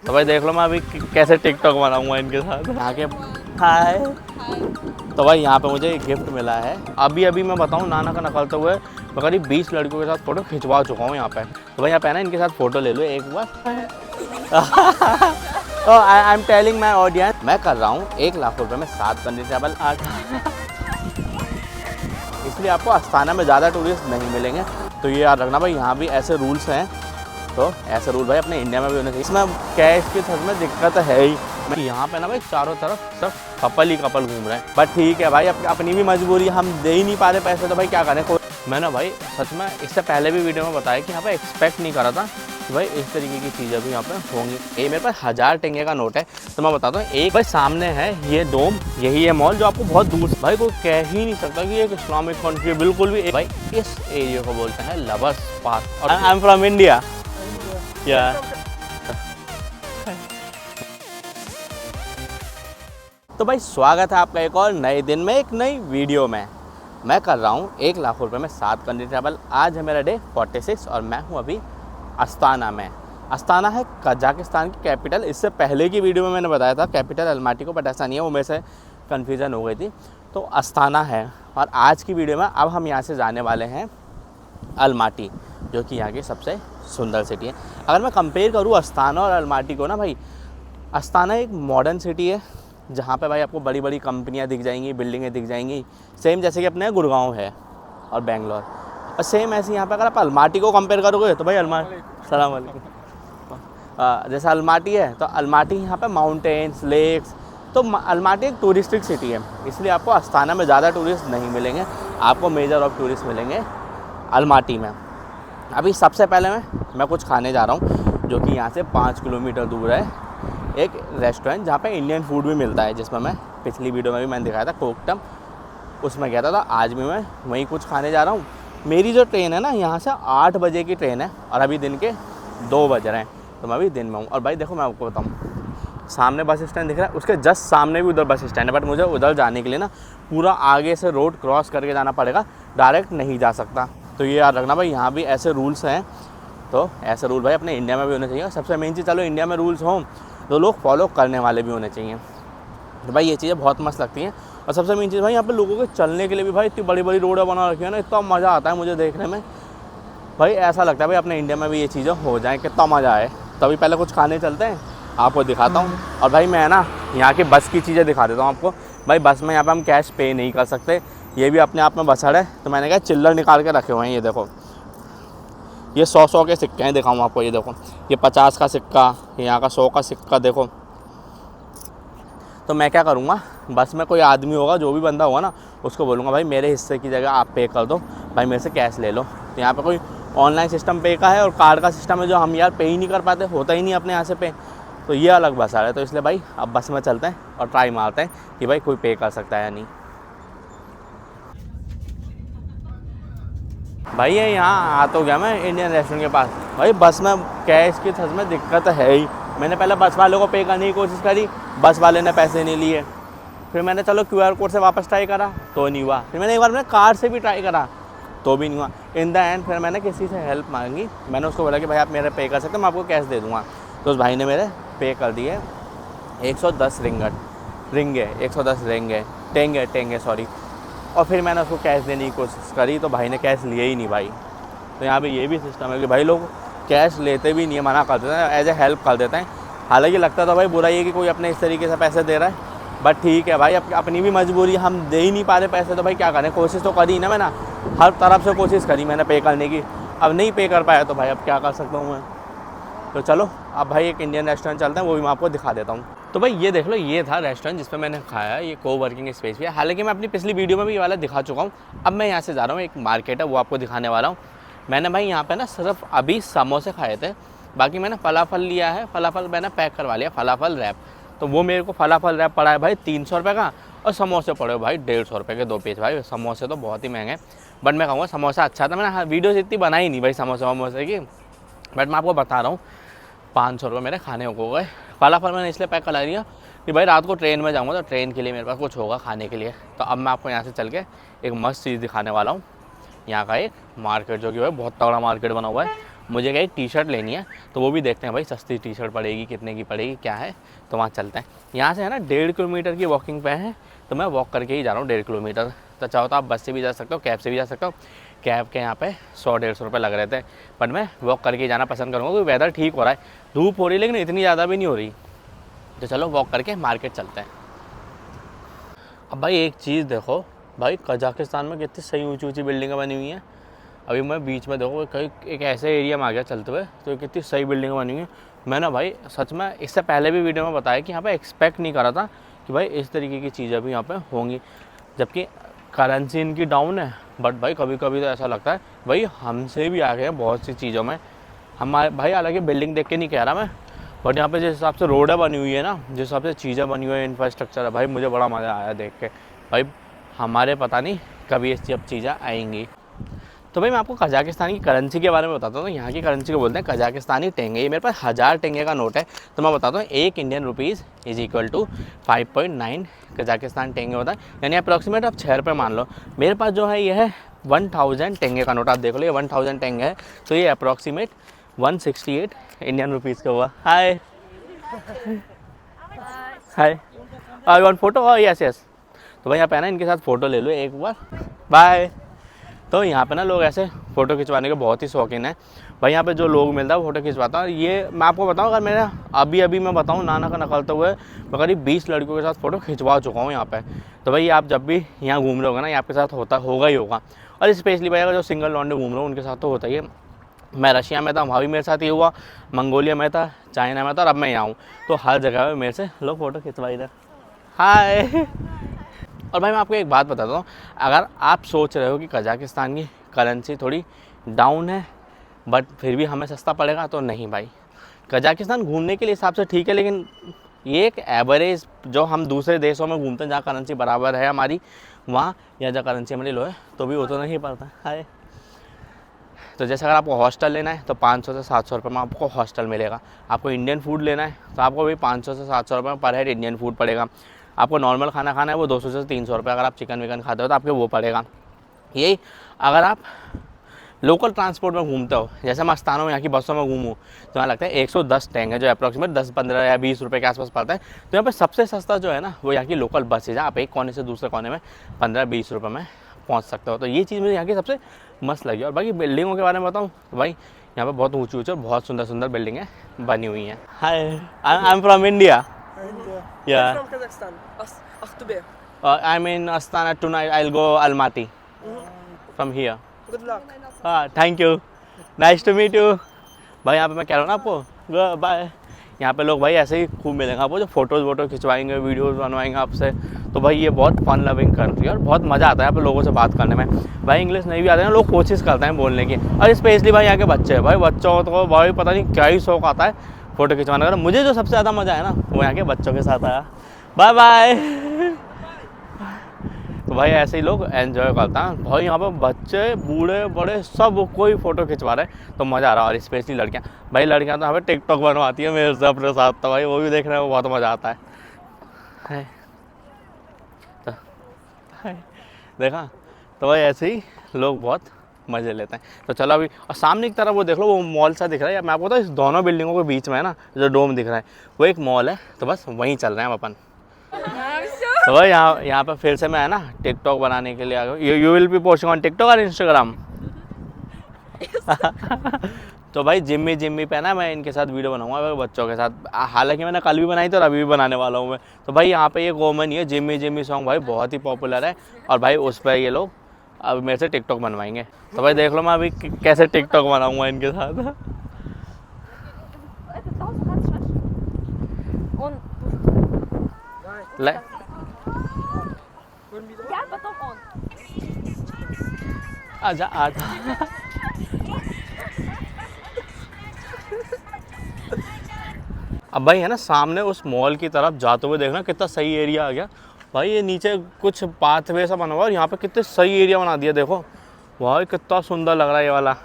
तो भाई देख लो मैं अभी कैसे टिकटॉक बनाऊंगा इनके साथ। यहाँ के हाय। तो भाई यहाँ पे मुझे एक गिफ्ट मिला है। अभी अभी मैं बताऊँ नाना का नकलते हुए मैं करीब 20 लड़कियों के साथ फ़ोटो खिंचवा चुका हूँ यहाँ पे। तो भाई यहाँ पे ना इनके साथ फ़ोटो ले लो एक बार। तो I am telling my audience, मैं कर रहा हूँ 1 लाख रुपए में 7 कंट्री ट्रैवल। इसलिए आपको अस्ताना में ज़्यादा टूरिस्ट नहीं मिलेंगे। तो ये याद रखना भाई, यहाँ भी ऐसे रूल्स हैं। तो ऐसे रूल भाई अपने इंडिया में भी होने चाहिए। इसमें कैश की थक में दिक्कत है ही। मैं यहाँ पे ना भाई चारों तरफ सब कपल ही कपल घूम रहे हैं। बट ठीक है भाई, अपनी भी मजबूरी, हम दे ही नहीं पा रहे पैसे, तो भाई क्या करें। मैंने भाई सच में इससे पहले भी वीडियो में बताया कि यहाँ पे एक्सपेक्ट नहीं करा था कि भाई इस तरीके की चीज़ें भी यहाँ पे होंगी। ये मेरे पास 1000 टेंगे का नोट है। तो मैं बताता हूँ, एक भाई सामने है ये डोम, यही है मॉल जो आपको बहुत दूर भाई कोई कह ही नहीं सकता कि एक इस्लामिक कंट्री बिल्कुल भी। भाई इस एरिया को बोलते हैं लवर्स पार्क। और आई एम फ्रॉम इंडिया। तो भाई स्वागत है आपका एक और नए दिन में, एक नई वीडियो में। मैं कर रहा हूँ 1 लाख रुपए में 7 कंट्री ट्रैवल। आज है मेरा डे 46 और मैं हूँ अभी अस्ताना में। अस्ताना है कजाकिस्तान की कैपिटल। इससे पहले की वीडियो में मैंने बताया था कैपिटल अलमाटी को, बट ऐसा नहीं है, वो मेरे से कन्फ्यूज़न हो गई थी। तो अस्ताना है। और आज की वीडियो में अब हम यहाँ से जाने वाले हैं अलमाटी, जो कि यहाँ की सबसे सुंदर सिटी है। अगर मैं कंपेयर करूँ अस्ताना और अलमाटी को ना भाई, अस्ताना एक मॉडर्न सिटी है जहाँ पे भाई आपको बड़ी बड़ी कंपनियाँ दिख जाएंगी, बिल्डिंगें दिख जाएंगी, सेम जैसे कि अपने गुड़गांव है और बेंगलोर। और सेम ऐसे यहाँ पे अगर आप अलमाटी को कंपेयर करोगे तो भाई सलाम वालेकुम। जैसा अलमाटी है तो अलमाटी यहाँ पे माउंटेन्स, लेक्स। तो अलमाटी एक टूरिस्टिक सिटी है, इसलिए आपको अस्ताना में ज़्यादा टूरिस्ट नहीं मिलेंगे, आपको मेजर ऑफ टूरिस्ट मिलेंगे अलमाटी में। अभी सबसे पहले मैं कुछ खाने जा रहा हूँ, जो कि यहाँ से 5 किलोमीटर दूर है एक रेस्टोरेंट जहाँ पे इंडियन फूड भी मिलता है, जिसमें मैं पिछली वीडियो में भी मैंने दिखाया था कोकटम, उसमें गया था। तो आज भी मैं वहीं कुछ खाने जा रहा हूँ। मेरी जो ट्रेन है ना यहाँ से 8 बजे की ट्रेन है और अभी दिन के 2 बज रहे हैं, तो मैं अभी दिन में हूँ। और भाई देखो मैं आपको बताऊँ, सामने बस स्टैंड दिख रहा है, उसके जस्ट सामने भी उधर बस स्टैंड है, बट मुझे उधर जाने के लिए ना पूरा आगे से रोड क्रॉस करके जाना पड़ेगा, डायरेक्ट नहीं जा सकता। तो ये याद रखना भाई, यहाँ भी ऐसे रूल्स हैं। तो ऐसे रूल भाई अपने इंडिया में भी होने चाहिए। सबसे मेन चीज़, चलो इंडिया में रूल्स हों तो लोग फॉलो करने वाले भी होने चाहिए। तो भाई ये चीज़ें बहुत मस्त लगती हैं। और सबसे मेन चीज़ भाई, यहाँ पे लोगों के चलने के लिए भी भाई इतनी बड़ी बड़ी रोडें बना रखी है ना, इतना मज़ा आता है मुझे देखने में। भाई ऐसा लगता है भाई अपने इंडिया में भी ये चीज़ें हो जाएँ, कितना मज़ा आए। तभी पहले कुछ खाने चलते हैं, आपको दिखाता हूँ। और भाई मैं ना यहाँ की बस की चीज़ें दिखा देता हूँ आपको। भाई बस में यहाँ पर हम कैश पे नहीं कर सकते, ये भी अपने आप में बसड़ है। तो मैंने कहा चिल्लर निकाल के रखे हुए हैं, ये देखो, ये 100 के सिक्के हैं, दिखाऊँ आपको। ये देखो, ये 50 का सिक्का, यहाँ का 100 का सिक्का देखो। तो मैं क्या करूँगा, बस में कोई आदमी होगा, जो भी बंदा होगा ना, उसको बोलूँगा भाई मेरे हिस्से की जगह आप पे कर दो, भाई मेरे से कैश ले लो। तो यहाँ पे कोई ऑनलाइन सिस्टम पे का है और कार्ड का सिस्टम है, जो हम यार पे ही नहीं कर पाते, होता ही नहीं अपने यहाँ से पे। तो ये अलग बस आ रहा है। तो इसलिए भाई अब बस में चलते हैं और ट्राई मारते हैं कि भाई कोई पे कर सकता है या नहीं। भाई ये यहाँ आ तो गया मैं इंडियन रेस्टोरेंट के पास। भाई बस में कैश की थस में दिक्कत है ही। मैंने पहले बस वालों को पे करने की कोशिश करी, बस वाले ने पैसे नहीं लिए। फिर मैंने चलो QR कोड से वापस ट्राई करा तो नहीं हुआ। फिर मैंने एक बार मैंने कार्ड से भी ट्राई करा तो भी नहीं हुआ। इन द एंड फिर मैंने किसी से हेल्प मांगी। मैंने उसको बोला कि भाई आप मेरे पे कर सकते हो, मैं आपको कैश दे दूँगा। तो उस भाई ने मेरे पे कर दिए 110 रिंगे 110 टेंगे सॉरी। और फिर मैंने उसको कैश देने की कोशिश करी तो भाई ने कैश लिए ही नहीं भाई। तो यहाँ पे ये भी सिस्टम है कि भाई लोग कैश लेते भी नहीं है, मना कर देते हैं, एज ए हेल्प कर देते हैं। हालांकि लगता था भाई बुरा ये कि कोई अपने इस तरीके से पैसे दे रहा है, बट ठीक है भाई, अपनी भी मजबूरी, हम दे ही नहीं पा रहे पैसे, तो भाई क्या करें। कोशिश तो करी ना, मैंने हर तरफ से कोशिश करी मैंने पे करने की। अब नहीं पे कर पाया तो भाई अब क्या कर सकता हूँ मैं। तो चलो अब भाई एक इंडियन रेस्टोरेंट चलते हैं, वो भी मैं आपको दिखा देता हूँ। तो भाई ये देख लो, ये था रेस्टोरेंट जिस पे मैंने खाया। ये कोवर्किंग स्पेस भी है, हालांकि मैं अपनी पिछली वीडियो में भी ये वाला दिखा चुका हूँ। अब मैं यहाँ से जा रहा हूँ, एक मार्केट है वो आपको दिखाने वाला हूँ। मैंने भाई यहाँ पे ना सिर्फ अभी समोसे खाए थे, बाकी मैंने फलाफल लिया है। फलाफल मैंने पैक करवा लिया, फलाफल रैप। तो वो मेरे को फलाफल रैप पड़ा है भाई 300 रुपये का, और समोसे पड़े भाई 150 रुपये के 2 पीस। भाई समोसे तो बहुत ही महंगे, बट मैं कहूँगा समोसा अच्छा था। मैंने वीडियोस इतनी बनाई नहीं भाई समोसे की, बट मैं आपको बता रहा हूँ 500 रुपये मेरे खाने हो गए। फलाफल मैंने इसलिए पैक करा दिया कि भाई रात को ट्रेन में जाऊँगा तो ट्रेन के लिए मेरे पास कुछ होगा खाने के लिए। तो अब मैं आपको यहाँ से चल के एक मस्त चीज़ दिखाने वाला हूँ। यहाँ का एक मार्केट, जो कि भाई बहुत तगड़ा मार्केट बना हुआ है। मुझे क्या एक टी शर्ट लेनी है, तो वो भी देखते हैं भाई सस्ती टी शर्ट पड़ेगी, कितने की पड़ेगी, क्या है, तो वहाँ चलते हैं। यहाँ से है ना 1.5 किलोमीटर की वॉकिंग पे है, तो मैं वॉक करके ही जा रहा हूँ 1.5 किलोमीटर। तो चाहो तो आप बस से भी जा सकते हो, कैब से भी जा सकते हो। कैब के यहाँ पे 100-150 रुपये लग रहे थे, बट मैं वॉक करके ही जाना पसंद करूँगा क्योंकि वेदर ठीक हो रहा है, धूप हो रही है लेकिन इतनी ज़्यादा भी नहीं हो रही। तो चलो वॉक करके मार्केट चलते हैं। अब भाई एक चीज़ देखो भाई, कजाकिस्तान में कितनी सही ऊंची ऊंची बिल्डिंगें बनी हुई हैं। अभी मैं बीच में देखो कहीं एक ऐसे एरिया में आ गया चलते हुए, तो कितनी सही बिल्डिंगें बनी हुई हैं। मैं ना भाई सच में इससे पहले भी वीडियो में बताया कि यहाँ पे एक्सपेक्ट नहीं करा था कि भाई इस तरीके की चीज़ें भी यहाँ पे होंगी, जबकि करेंसी इनकी डाउन है। बट भाई कभी कभी तो ऐसा लगता है भाई हमसे भी आगे हैं बहुत सी चीज़ों में। हमारे भाई हालांकि बिल्डिंग देख के नहीं कह रहा मैं, बट यहाँ पे जिस हिसाब से रोडें बनी हुई है ना, जिस हिसाब से चीज़ें बनी हुई है, इंफ्रास्ट्रक्चर है, भाई मुझे बड़ा मज़ा आया देख के। भाई हमारे पता नहीं कभी ये सब चीज़ें आएंगी। तो भाई मैं आपको कजाकिस्तान की करेंसी के बारे में बताता हूँ। यहाँ की करेंसी को बोलते हैं कजाकिस्तानी टेंगे। ये मेरे पास 1000 टेंगे का नोट है, तो मैं बताता हूँ 1 Indian rupees is equal to 5.9 Kazakhstan tenge होता है, यानी अप्रॉक्सीमेट आप 6 रुपये मान लो। मेरे पास जो है ये है 1000 टेंगे का नोट, आप देख लो ये 1000 टेंगे है, तो ये अप्रॉक्सीमेट 168 इंडियन रुपीज़ का हुआ। Hi hi, I want photo, yes yes. तो भाई यहाँ पे ना इनके साथ फ़ोटो ले लो एक बार, बाय। तो यहाँ पे ना लोग ऐसे फ़ोटो खिंचवाने के बहुत ही शौकीन है। भाई यहाँ पे जो लोग मिलता है वो फ़ोटो खिंचवाता है। और ये मैं आपको बताऊँ, अगर मेरा अभी मैं बताऊँ नाना का नकलते हुए मैं करीब 20 लड़कियों के साथ फ़ोटो खिंचवा चुका हूँ यहाँ पे। तो भाई आप जब भी यहाँ घूम रहे होगा ना, ये आपके साथ होगा ही होगा। और स्पेशली भाई अगर जो सिंगल लौंडे घूम रहे हो उनके साथ तो होता ही है। मैं रशिया में था, वहाँ भी मेरे साथ ये हुआ, मंगोलिया में था, चाइना में था, और अब मैं यहाँ हूँ, तो हर जगह में मेरे से लोग फ़ोटो खिंचवा इधर। हाय। और भाई मैं आपको एक बात बताता हूँ, अगर आप सोच रहे हो कि कजाकिस्तान की करेंसी थोड़ी डाउन है बट फिर भी हमें सस्ता पड़ेगा, तो नहीं भाई, कजाकिस्तान घूमने के लिए हिसाब से ठीक है, लेकिन ये एक एवरेज जो हम दूसरे देशों में घूमते हैं जहाँ करेंसी बराबर है हमारी, वहाँ या जहाँ करेंसी हमारी लो है, तो भी वो तो नहीं पड़ता है। तो जैसे अगर आपको हॉस्टल लेना है तो 500 से 700 रुपये में आपको हॉस्टल मिलेगा। आपको इंडियन फूड लेना है तो आपको भी 500 से 700 रुपये में पर हेड इंडियन फूड पड़ेगा। आपको नॉर्मल खाना खाना है वो 200 से 300 रुपये, अगर आप चिकन विकन खाते हो तो आपके वो पड़ेगा। यही अगर आप लोकल ट्रांसपोर्ट में घूमते हो, जैसे मैं अस्ताना में यहाँ की बसों में घूमूँ तो यहाँ लगता है 110 टेंग है, जो अप्रॉक्सीमेट 10-15 या 20 रुपये के आसपास पड़ता है। तो यहाँ पे सबसे सस्ता जो है ना वो यहाँ की लोकल बस है, जहाँ आप एक कोने से दूसरे कोने में 15-20 रुपये में पहुँच सकते हो। तो ये चीज़ मुझे यहाँ की सबसे मस्त लगी। और बाकी बिल्डिंगों के बारे में बताऊँ तो भाई यहाँ पे बहुत ऊँची ऊँची और बहुत सुंदर सुंदर बिल्डिंगें बनी हुई हैं। Hi, I am from India. Yeah. I'm from Kazakhstan. Akhtube. I'm in Astana tonight. I'll go Almaty from here. Good luck. Thank you. Nice to meet you. भाई यहाँ पे मैं कह रहा हूँ ना आपको, बाय। यहाँ पे लोग भाई ऐसे ही खूब मिलेंगे आपको, जो फ़ोटोज़ वोटो खिंचवाएंगे, वीडियोस बनवाएंगे आपसे। तो भाई ये बहुत फन लविंग कंट्री है और बहुत मज़ा आता है यहाँ पे लोगों से बात करने में। भाई इंग्लिश नहीं भी आते हैं, लोग कोशिश करते हैं बोलने की। और स्पेशली भाई यहाँ के बच्चे हैं, भाई बच्चों को भाई पता नहीं क्या ही शौक आता है फ़ोटो खिंचवाने का। मुझे जो सबसे ज़्यादा मज़ा है ना वो यहाँ के बच्चों के साथ आया। Bye bye. तो भाई ऐसे ही लोग एंजॉय करता है भाई, यहाँ पे बच्चे बूढ़े बड़े सब कोई फ़ोटो खिंचवा रहे हैं, तो मज़ा आ रहा है। और स्पेशली लड़कियाँ, भाई लड़कियाँ तो हमें टिकटॉक बनवाती है मेरे से अपने साथ, तो भाई वो भी देखने में बहुत मज़ा आता है। तो देखा, तो भाई ऐसे ही लोग बहुत मज़े लेते हैं। तो चलो अभी, और सामने की तरफ वो देख लो, वो मॉल सा दिख रहा है। मैं आपको बताऊँ, इस दोनों बिल्डिंगों के बीच में है ना जो डोम दिख रहा है वो एक मॉल है, तो बस वहीं चल रहे हैं हम अपन। तो भाई यहाँ पे फिर से मैं है ना टिकटॉक बनाने के लिए आ गया। You will be posting on TikTok और इंस्टाग्राम। तो भाई जिम्मी पे ना मैं इनके साथ वीडियो बनाऊंगा बच्चों के साथ। हालांकि मैंने कल भी बनाई थी और अभी भी बनाने वाला हूँ मैं। तो भाई यहाँ पे ये कॉमन ही है, जिम्मी सॉन्ग भाई बहुत ही पॉपुलर है, और भाई उस पर ये लोग अब मेरे से टिकटॉक बनवाएंगे। तो भाई देख लो मैं अभी कैसे टिकटॉक बनाऊंगा इनके साथ। ले आजा आजा। अब भाई है ना सामने उस मॉल की तरफ जाते हुए देखना कितना सही एरिया आ गया भाई। ये नीचे कुछ पाथवे सा बना हुआ और यहाँ पे कितने सही एरिया बना दिया, देखो भाई कितना सुंदर लग रहा है ये वाला।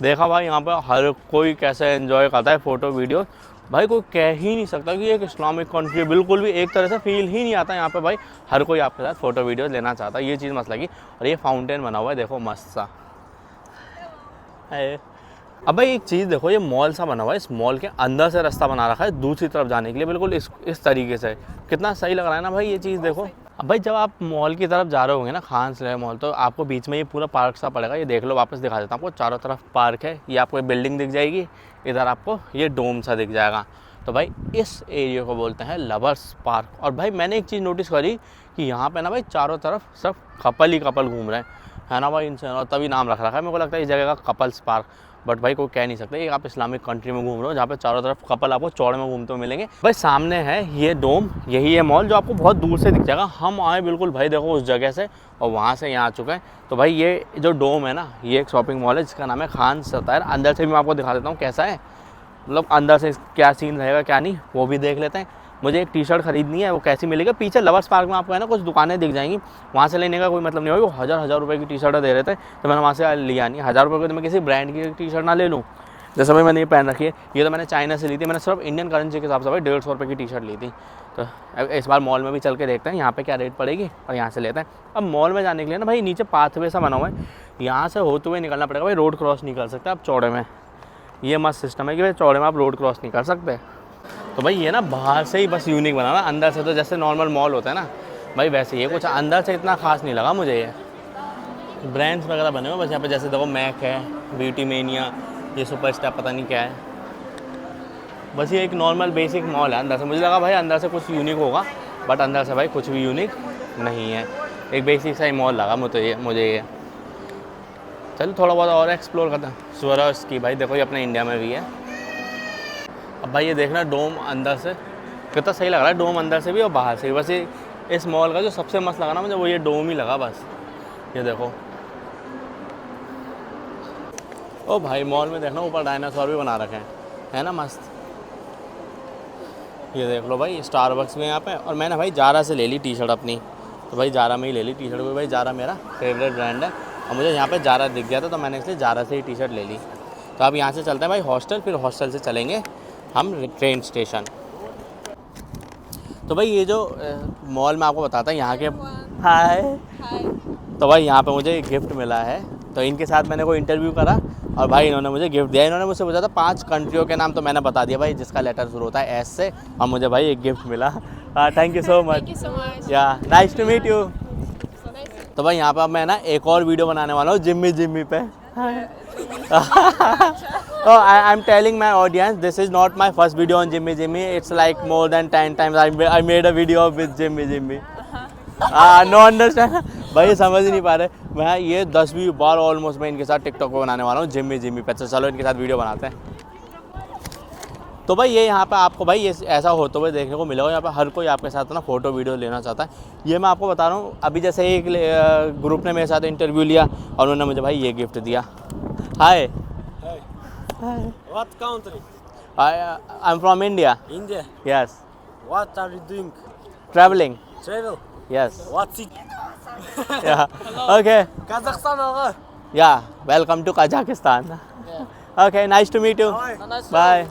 देखा भाई यहाँ पे हर कोई कैसे एंजॉय करता है फ़ोटो वीडियो। भाई कोई कह ही नहीं सकता कि एक इस्लामिक कंट्री, बिल्कुल भी एक तरह से फील ही नहीं आता यहाँ पे। भाई हर कोई आपके साथ फ़ोटो वीडियो लेना चाहता है, ये चीज़ मस्त लगी। और ये फाउंटेन बना हुआ है देखो मस्त सा, अब भाई एक चीज़ देखो, ये मॉल सा बना हुआ है, इस मॉल के अंदर से रास्ता बना रखा है दूसरी तरफ जाने के लिए, बिल्कुल इस तरीके से। कितना सही लग रहा है ना भाई ये चीज़ देखो। अब भाई जब आप मॉल की तरफ जा रहे होंगे ना, खान स्लेव मॉल, तो आपको बीच में ये पूरा पार्क सा पड़ेगा। ये देख लो, वापस दिखा देता हूँ आपको। चारों तरफ पार्क है, ये आपको बिल्डिंग दिख जाएगी, इधर आपको ये डोम सा दिख जाएगा। तो भाई इस एरिया को बोलते हैं लवर्स पार्क। और भाई मैंने एक चीज़ नोटिस करी कि यहाँ पे ना भाई चारों तरफ सब कपल ही कपल घूम रहे हैं ना भाई, इनसे और तभी नाम रख रखा है। मेरे को लगता है इस जगह का कपल्स पार्क, बट भाई कोई कह नहीं सकते। ये आप इस्लामिक कंट्री में घूम रहे हो जहाँ पे चारों तरफ कपल आपको चौड़े में घूमते हुए मिलेंगे। भाई सामने है ये डोम, यही है मॉल जो आपको बहुत दूर से दिख जाएगा। हम आए बिल्कुल भाई देखो उस जगह से, और वहाँ से यहाँ आ चुके हैं। तो भाई ये जो डोम है ना, ये एक शॉपिंग मॉल है जिसका नाम है खान सतायर। अंदर से भी मैं आपको दिखा देता हूँ कैसा है, मतलब अंदर से क्या सीन रहेगा क्या नहीं, वो भी देख लेते हैं। मुझे एक टी शर्ट खरीदनी है, वो कैसी मिलेगी। पीछे लवर्स पार्क में आपको है ना कुछ दुकानें दिख जाएंगी, वहाँ से लेने का कोई मतलब नहीं होगा। वो हज़ार रुपए की टी शर्ट दे रहे थे, तो मैंने वहाँ से लिया नहीं। 1000 रुपये तो मैं किसी ब्रांड की टी शर्ट ना ले लूँ। जैसे भाई मैंने ये पहन रखी है, ये तो मैंने चाइना से ली थी। मैंने सिर्फ इंडियन करेंसी के हिसाब से भाई 150 रुपये की टी शर्ट ली थी। तो इस बार मॉल में भी चल के देखते हैं यहाँ पे क्या रेट पड़ेगी और यहाँ से लेते हैं। अब मॉल में जाने के लिए ना भाई नीचे पाथवे सा बना हुआ है, यहाँ से होते हुए निकलना पड़ेगा भाई। रोड क्रॉस नहीं कर सकते आप चौड़े में, ये मस्त सिस्टम है कि भाई चौड़े में आप रोड क्रॉस नहीं कर सकते। तो भाई ये ना बाहर से ही बस यूनिक बना हुआ है, अंदर से तो जैसे नॉर्मल मॉल होता है ना भाई वैसे ये कुछ अंदर से इतना खास नहीं लगा मुझे। ये ब्रांड्स वगैरह बने हुए बस यहाँ पे, जैसे देखो मैक है, ब्यूटी मेनिया, ये सुपर स्टार पता नहीं क्या है। बस ये एक नॉर्मल बेसिक मॉल है। अंदर से मुझे लगा भाई अंदर से कुछ यूनिक होगा, बट अंदर से भाई कुछ भी यूनिक नहीं है। एक बेसिक सा ही मॉल लगा मुझे ये। चलो थोड़ा बहुत और एक्सप्लोर करते हैं। स्वराज की भाई देखो ये अपने इंडिया में भी है। अब भाई ये देखना डोम अंदर से कितना सही लग रहा है, डोम अंदर से भी और बाहर से भी। बस ये इस मॉल का जो सबसे मस्त लगा ना मुझे, वो ये डोम ही लगा बस। ये देखो ओ भाई मॉल में देखना ऊपर डायनासोर भी बना रखे हैं, है ना मस्त। ये देख लो भाई स्टारबक्स में यहाँ पे। और मैंने भाई जारा से ले ली टी शर्ट अपनी, तो भाई जारा में ही ले ली टी शर्ट, क्योंकि भाई जारा मेरा फेवरेट ब्रांड है और मुझे यहाँ पे जारा दिख गया था, तो मैंने इसलिए जारा से ही टी शर्ट ले ली। तो अब यहाँ से चलते हैं भाई हॉस्टल, फिर हॉस्टल से चलेंगे हम ट्रेन स्टेशन। तो भाई ये जो मॉल में आपको बताता है यहाँ के, हाय। तो भाई यहाँ पे मुझे एक गिफ्ट मिला है, तो इनके साथ मैंने कोई इंटरव्यू करा और भाई इन्होंने मुझे गिफ्ट दिया। इन्होंने मुझसे पूछा था 5 कंट्रियों के नाम, तो मैंने बता दिया भाई जिसका लेटर शुरू होता है एस से, और मुझे भाई एक गिफ्ट मिला। थैंक यू सो मच, या नाइस टू मीट यू। तो भाई यहाँ पर मैं ना एक और वीडियो बनाने वाला हूँ जिम्मी पे। Oh, I'm telling my audience, this is not my first video on Jimmy. It's like more than 10 times I made a video with Jimmy. No understand? भाई समझ ही नहीं पा रहे। मैं ये 10-20 बार ऑलमोस्ट मैं इनके साथ टिकटॉक पे बनाने वाला हूँ जिम्मी पे। चलो इनके साथ वीडियो बनाते हैं। तो भाई ये यहाँ पे आपको भाई ये ऐसा होते हुए देखने को मिलेगा। यहाँ पे हर कोई आपके साथ ना फ़ोटो वीडियो लेना चाहता है। ये मैं आपको बता रहा हूँ, अभी जैसे एक ग्रुप ने मेरे साथ इंटरव्यू लिया और उन्होंने मुझे भाई ये गिफ्ट दिया। हाय। What country? I'm from India. India. Yes. What are you doing? Traveling. Travel. Yes. What's it? Yeah. Okay. Kazakhstan aga. Yeah. Welcome to Kazakhstan. Okay. Nice to meet you. Bye.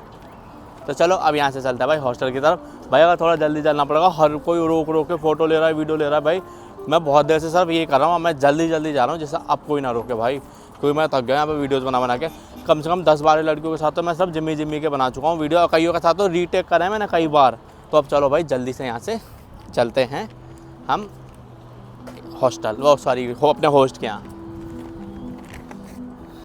तो चलो अब यहाँ से चलता है भाई hostel की तरफ। भाई अगर थोड़ा जल्दी चलना पड़ेगा, हर कोई रोक के फ़ोटो ले रहा है, वीडियो ले रहा है। भाई मैं बहुत देर से सिर्फ ये कर रहा हूँ, मैं जल्दी जा रहा हूँ जिससे अब कोई ना रोके भाई, क्योंकि मैं थक गया यहाँ पे वीडियोज़ बना के। कम से कम 10-12 लड़कियों के साथ तो मैं सब जिम्मी के बना चुका हूँ वीडियो, कईयों के साथ तो रीटेक करा है मैंने कई बार। तो अब चलो भाई जल्दी से यहाँ से चलते हैं हम हॉस्टल, वो सॉरी अपने होस्ट के यहाँ।